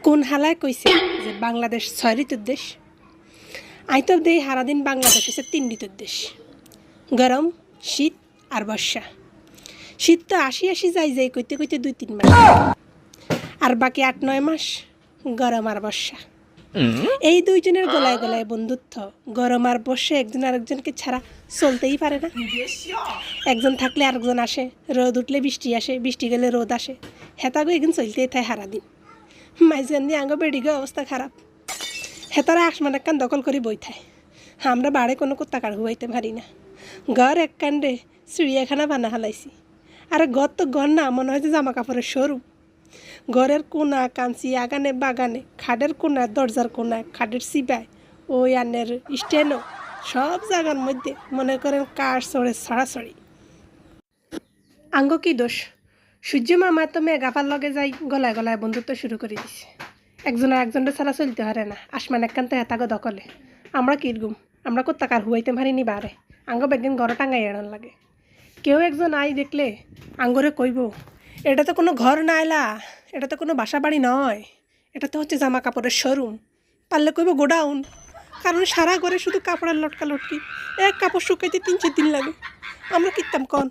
কোন হালায় কইছে যে বাংলাদেশ ৬ ঋতুর দেশ? আই তো দেই সারাদিন বাংলাদেশ হচ্ছে ৩ ঋতুর দেশ, গরম, শীত আর বর্ষা। শীত তো আসি আসি যাই যাই কইতে কইতে ২-৩ মাস, আর বাকি ৮-৯ মাস গরম আর বর্ষা। এই দুইজনের গলায় গলায় বন্ধুত্ব। গরম আর বর্ষা একজন আরেকজনকে ছাড়া চলতেই পারে না। একজন থাকলে আরেকজন আসে, রোদ উঠলে বৃষ্টি আসে, বৃষ্টি গেলে রোদ আসে। হেতাগো এখানে চলতেই থাকে সারাদিন। মাঝখান দিয়ে আঙ্গ বেডিগো অবস্থা খারাপ। হেতারা আসমান এক কান দখল করে বই থাকে। আমরা বাড়ে কোনো কোত্তাকার হুয়াইতে পারি না। ঘর এক কাণ্ডে চিড়িয়াখানা বানা হালাইছি। আরে ঘর তো ঘর না, মনে হয় যে জামা কাপড়ের শোরুম। ঘরের কোনা কাঞ্চি, আগানে বাগানে, খাটের কোনায়, দরজার কোনায়, খাটের সিবায়, ওই আনের স্ট্যান্ডও, সব জায়গার মধ্যে মনে করেন কার চড়ে ছড়াছড়ি। আঙ্গ কি দোষ? সূর্য মামা তো মেঘাপার লগে যাই গলায় গলায় বন্ধুত্ব শুরু করে দিছে। একজন আর একজনের ছাড়া চলতে পারে না। আসমান একখান হেতাগো দখলে। আমরা কিরগুম, আমরা কোত্তাকার হুয়াইতে পারিনি বারে। আঙ্গ বেগিন ঘর টাঙ্গাই এড়ান লাগে। কেউ একজন আই দেখলে আঙ্গরে কইব, এটা তো কোনো ঘর না এলা, এটা তো কোনো বাসা বাড়ি নয়, এটা তো হচ্ছে জামা কাপড়ের শোরুম। পারলে কইব গোডাউন। কারণ সারা ঘরে শুধু কাপড়ের লটকা লটকি, এক কাপড় শুকাইতে ৩-৪ দিন লাগে। আমরা কিনতাম কন।